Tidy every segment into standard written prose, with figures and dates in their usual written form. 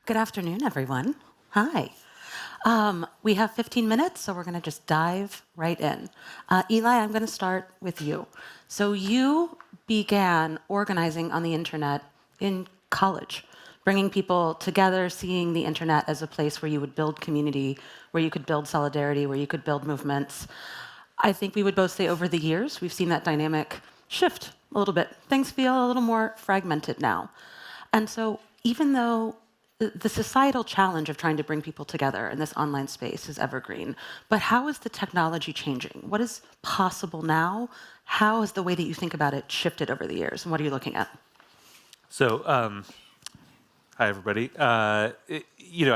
Good afternoon, everyone. Hi. We have 15 minutes, so we're going to just dive right in. Eli, I'm going to start with you. So you began organizing on the internet in college, bringing people together, seeing the internet as a place where you would build community, where you could build solidarity, where you could build movements. I think we would both say over the years, we've seen that dynamic shift a little bit. Things feel a little more fragmented now. And so even though the societal challenge of trying to bring people together in this online space is evergreen, but how is the technology changing? What is possible now? How has the way that you think about it shifted over the years? And what are you looking at? So, hi everybody. I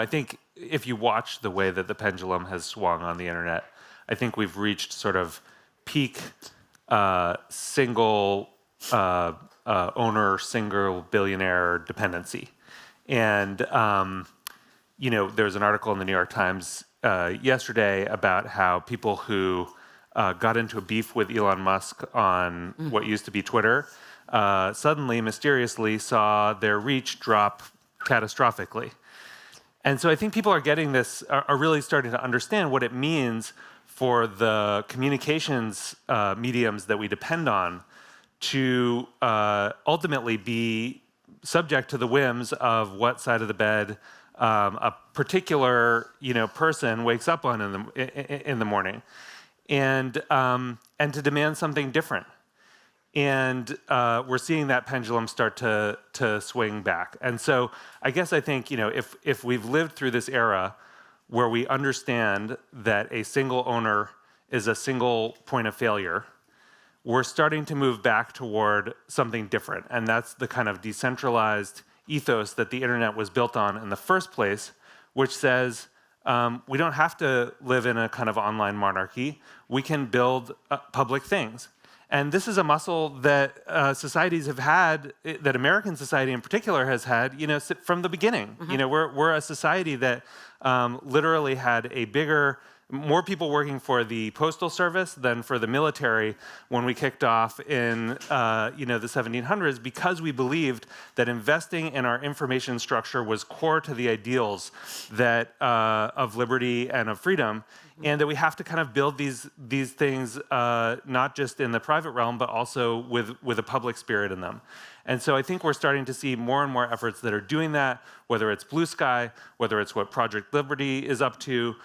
think if you watch the way that the pendulum has swung on the internet, I think we've reached sort of peak single owner, single billionaire dependency. And, there's an article in the New York Times yesterday about how people who got into a beef with Elon Musk on what used to be Twitter suddenly, mysteriously, saw their reach drop catastrophically. And so I think people are getting this, are really starting to understand what it means for the communications mediums that we depend on to ultimately be subject to the whims of what side of the bed a particular person wakes up on in the morning, and to demand something different. And we're seeing that pendulum start to swing back. And so I guess I think if we've lived through this era where we understand that a single owner is a single point of failure, we're starting to move back toward something different. And that's the kind of decentralized ethos that the internet was built on in the first place, which says we don't have to live in a kind of online monarchy. We can build public things. And this is a muscle that societies have had, that American society in particular has had, from the beginning. We're a society that literally had more people working for the postal service than for the military when we kicked off in the 1700s, because we believed that investing in our information structure was core to the ideals that of liberty and of freedom, and that we have to kind of build these things not just in the private realm, but also with a public spirit in them. And so I think we're starting to see more and more efforts that are doing that, whether it's Blue Sky, whether it's what Project Liberty is up to,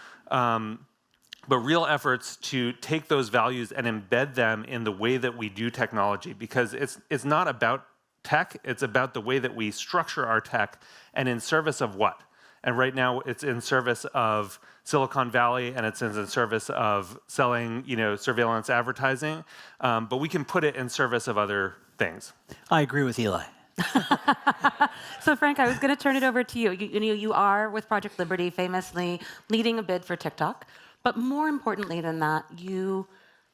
but real efforts to take those values and embed them in the way that we do technology, because it's not about tech, it's about the way that we structure our tech, and in service of what. And right now it's in service of Silicon Valley, and it's in service of selling surveillance advertising, but we can put it in service of other things. I agree with Eli. So Frank, I was going to turn it over to you. You are, with Project Liberty, famously leading a bid for TikTok. But more importantly than that, you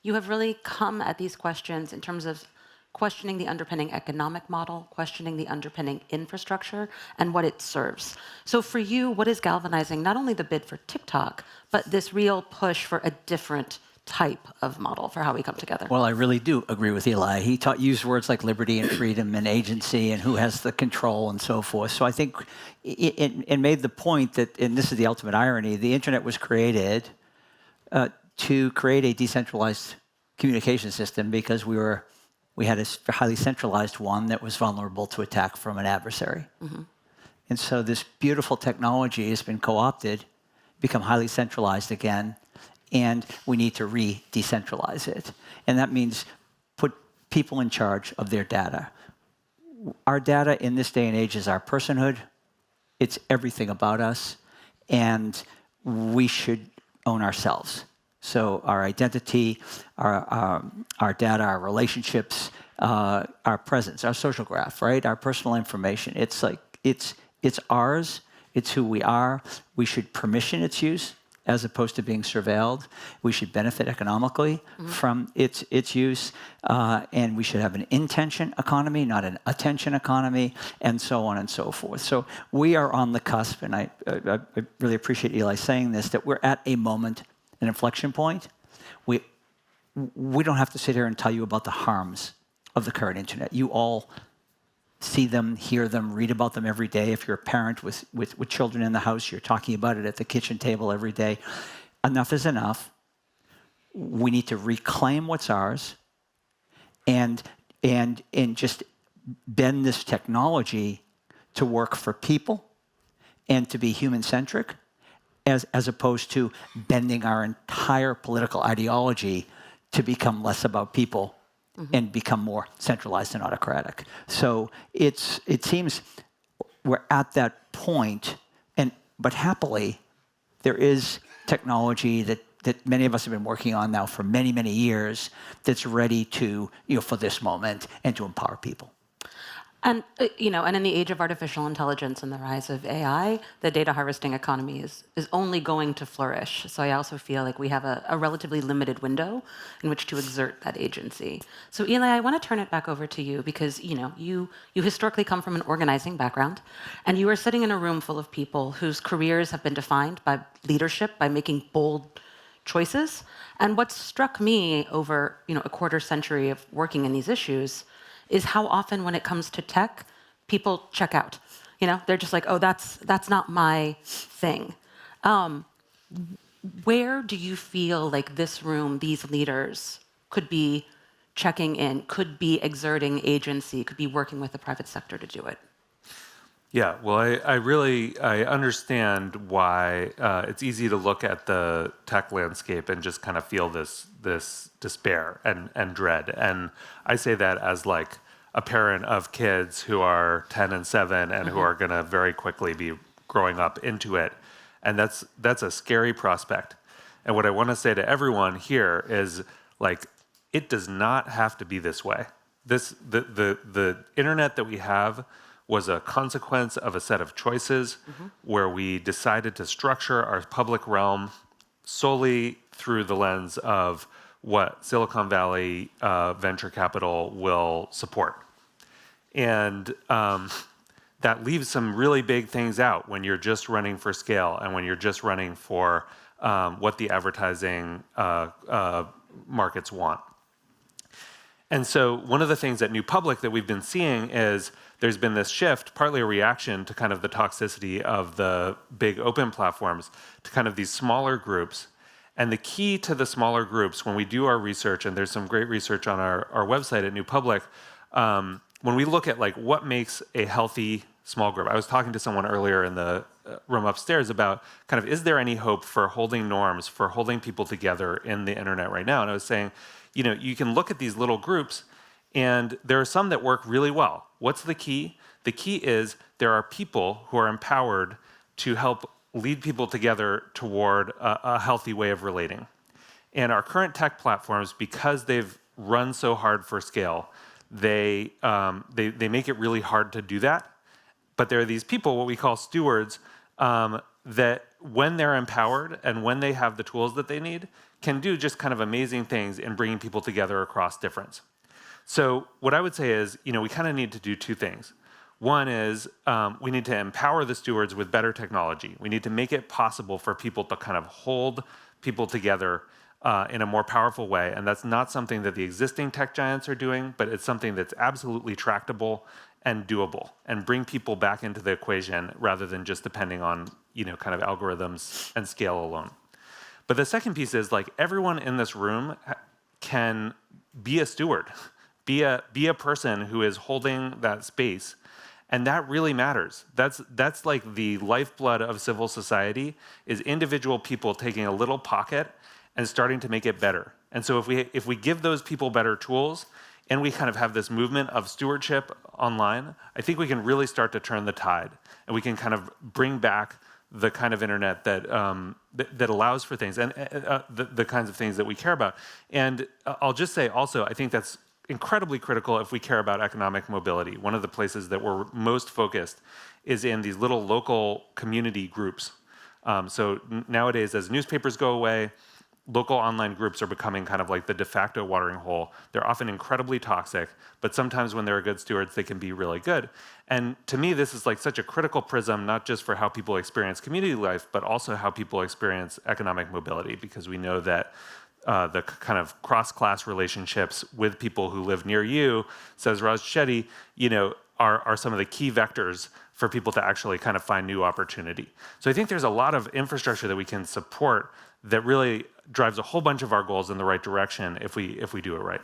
have really come at these questions in terms of questioning the underpinning economic model, questioning the underpinning infrastructure, and what it serves. So for you, what is galvanizing not only the bid for TikTok, but this real push for a different type of model for how we come together? Well, I really do agree with Eli. He used words like liberty and freedom and agency and who has the control and so forth. So I think it made the point that, and this is the ultimate irony, the internet was created to create a decentralized communication system because we had a highly centralized one that was vulnerable to attack from an adversary. And so this beautiful technology has been co-opted, become highly centralized again, and we need to re-decentralize it. And that means put people in charge of their data. Our data in this day and age is our personhood. It's everything about us, and we should own ourselves. So our identity, our data, our relationships, our presence, our social graph, right? Our personal information. It's like it's ours. It's who we are. We should permission its use as opposed to being surveilled. We should benefit economically from its use, and we should have an intention economy, not an attention economy, and so on and so forth. So we are on the cusp, and I really appreciate Eli saying this, that we're at a moment, an inflection point. We don't have to sit here and tell you about the harms of the current internet. You all see them, hear them, read about them every day. If you're a parent with children in the house, you're talking about it at the kitchen table every day. Enough is enough. We need to reclaim what's ours and just bend this technology to work for people and to be human-centric, as opposed to bending our entire political ideology to become less about people and become more centralized and autocratic. So it seems we're at that point, but happily, there is technology that many of us have been working on now for many, many years that's ready to, for this moment and to empower people. And and in the age of artificial intelligence and the rise of AI, the data harvesting economy is only going to flourish. So I also feel like we have a relatively limited window in which to exert that agency. So Eli, I want to turn it back over to you because you historically come from an organizing background, and you are sitting in a room full of people whose careers have been defined by leadership, by making bold choices. And what struck me over a quarter century of working in these issues is how often when it comes to tech, people check out. They're just like, oh, that's not my thing. Where do you feel like this room, these leaders, could be checking in, could be exerting agency, could be working with the private sector to do it? Yeah, well, I understand why it's easy to look at the tech landscape and just kind of feel this despair and dread. And I say that as like a parent of kids who are 10 and 7 and who are going to very quickly be growing up into it. And that's a scary prospect. And what I want to say to everyone here is like, it does not have to be this way. The internet that we have was a consequence of a set of choices where we decided to structure our public realm solely through the lens of what Silicon Valley venture capital will support. And that leaves some really big things out when you're just running for scale and when you're just running for what the advertising markets want. And so one of the things at New Public that we've been seeing is there's been this shift, partly a reaction to kind of the toxicity of the big open platforms, to kind of these smaller groups. And the key to the smaller groups, when we do our research, and there's some great research on our website at New Public, when we look at like what makes a healthy small group. I was talking to someone earlier in the room upstairs about kind of, is there any hope for holding norms, for holding people together in the internet right now? And I was saying, you can look at these little groups, and there are some that work really well. What's the key? The key is there are people who are empowered to help lead people together toward a healthy way of relating. And our current tech platforms, because they've run so hard for scale, they make it really hard to do that. But there are these people, what we call stewards, that when they're empowered and when they have the tools that they need, can do just kind of amazing things in bringing people together across difference. So what I would say is, we kind of need to do two things. One is we need to empower the stewards with better technology. We need to make it possible for people to kind of hold people together in a more powerful way. And that's not something that the existing tech giants are doing, but it's something that's absolutely tractable and doable, and bring people back into the equation rather than just depending on, kind of algorithms and scale alone. But the second piece is like everyone in this room can be a steward, be a person who is holding that space. And that really matters. That's like the lifeblood of civil society, is individual people taking a little pocket and starting to make it better. And so if we give those people better tools, and we kind of have this movement of stewardship online, I think we can really start to turn the tide, and we can kind of bring back the kind of internet that that allows for things, and the kinds of things that we care about. And I'll just say also, I think that's incredibly critical if we care about economic mobility. One of the places that we're most focused is in these little local community groups. So nowadays, as newspapers go away, local online groups are becoming kind of like the de facto watering hole. They're often incredibly toxic, but sometimes when they're good stewards, they can be really good. And to me, this is like such a critical prism, not just for how people experience community life, but also how people experience economic mobility, because we know that the kind of cross-class relationships with people who live near you, says Raj Shetty, are some of the key vectors for people to actually kind of find new opportunity. So I think there's a lot of infrastructure that we can support that really drives a whole bunch of our goals in the right direction if we do it right.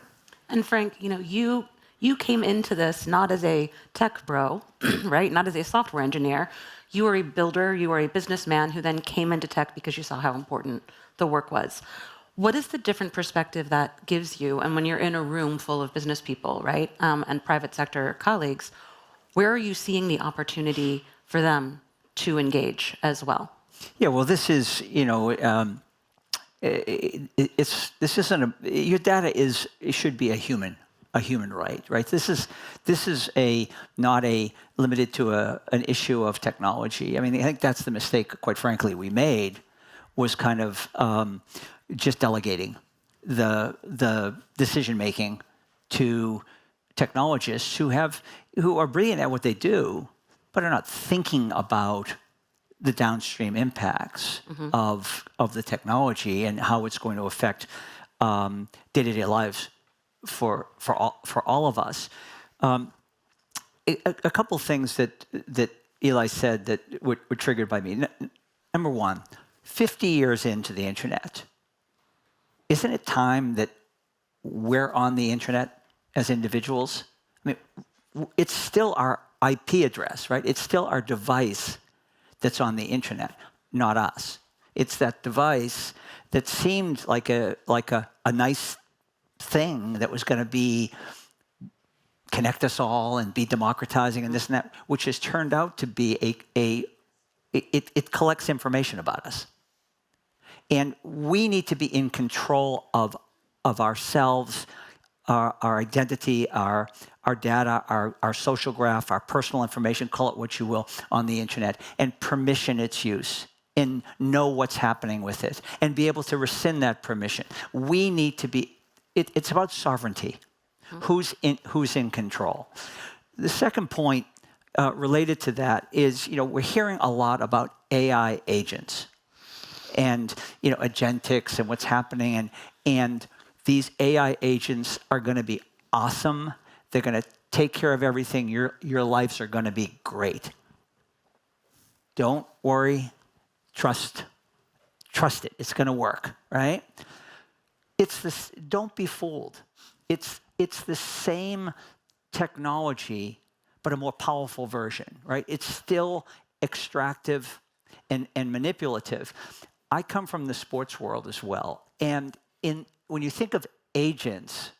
And Frank, you came into this not as a tech bro, right? Not as a software engineer. You were a builder, you were a businessman who then came into tech because you saw how important the work was. What is the different perspective that gives you, and when you're in a room full of business people, right, and private sector colleagues, where are you seeing the opportunity for them to engage as well? Yeah, well, this is, this isn't your data it should be a human right, right? This is not limited to an issue of technology. I mean, I think that's the mistake, quite frankly, we made, was kind of just delegating the decision making to technologists who are brilliant at what they do, but are not thinking about the downstream impacts of the technology and how it's going to affect day-to-day lives for all of us. A couple things that Eli said that were triggered by me. Number one, 50 years into the internet, isn't it time that we're on the internet as individuals? I mean, it's still our IP address, right? It's still our device that's on the internet, not us. It's that device that seemed like a nice thing that was going to connect us all and be democratizing and this and that, which has turned out to be it collects information about us. And we need to be in control of ourselves, our identity, our data, our social graph, our personal information, call it what you will, on the internet, and permission its use and know what's happening with it and be able to rescind that permission. We need to be, it's about sovereignty. Who's in control? The second point related to that is, we're hearing a lot about AI agents and, agentics and what's happening. And these AI agents are going to be awesome. They're going to take care of everything. Your lives are going to be great. Don't worry. Trust it. It's going to work, right? It's this. Don't be fooled. It's the same technology, but a more powerful version, right? It's still extractive and manipulative. I come from the sports world as well. And when you think of agents,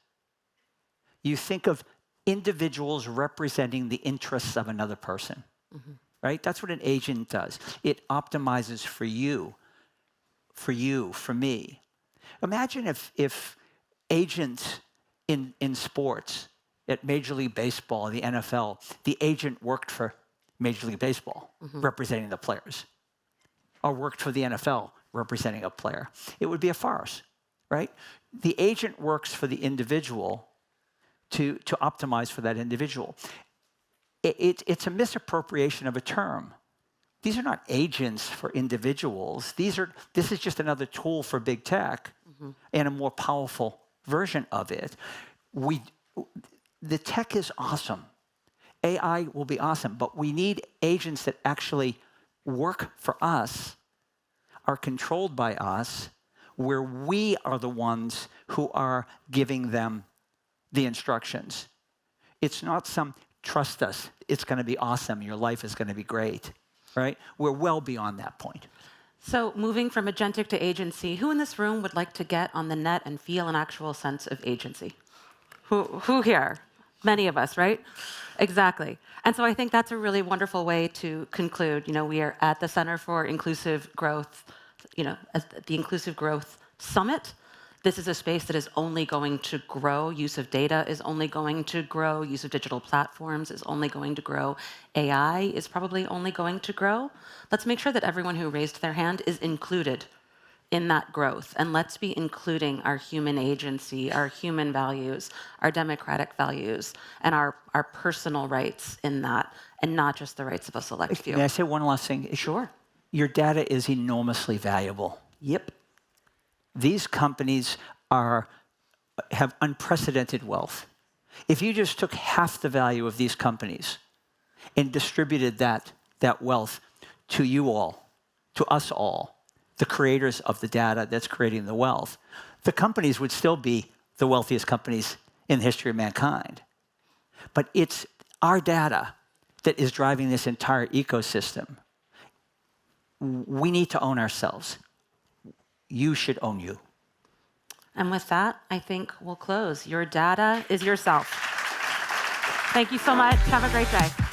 you think of individuals representing the interests of another person, right? That's what an agent does. It optimizes for you, for me. Imagine if agents in sports, at Major League Baseball, the NFL, the agent worked for Major League Baseball, representing the players, or worked for the NFL, representing a player. It would be a farce, right? The agent works for the individual to optimize for that individual. It's a misappropriation of a term. These are not agents for individuals. This is just another tool for big tech and a more powerful version of it. The tech is awesome. AI will be awesome, but we need agents that actually work for us, are controlled by us, where we are the ones who are giving them the instructions. It's not trust us, it's going to be awesome, your life is going to be great, right? We're well beyond that point. So moving from agentic to agency, who in this room would like to get on the net and feel an actual sense of agency? Who here? Many of us, right? Exactly. And so I think that's a really wonderful way to conclude. We are at the Center for Inclusive Growth, the Inclusive Growth Summit. This is a space that is only going to grow. Use of data is only going to grow. Use of digital platforms is only going to grow. AI is probably only going to grow. Let's make sure that everyone who raised their hand is included in that growth. And let's be including our human agency, our human values, our democratic values, and our personal rights in that, and not just the rights of a select few. May I say one last thing? Sure. Your data is enormously valuable. Yep. These companies have unprecedented wealth. If you just took half the value of these companies and distributed that wealth to you all, to us all, the creators of the data that's creating the wealth, the companies would still be the wealthiest companies in the history of mankind. But it's our data that is driving this entire ecosystem. We need to own ourselves. You should own you. And with that, I think we'll close. Your data is yourself. Thank you so much. Have a great day.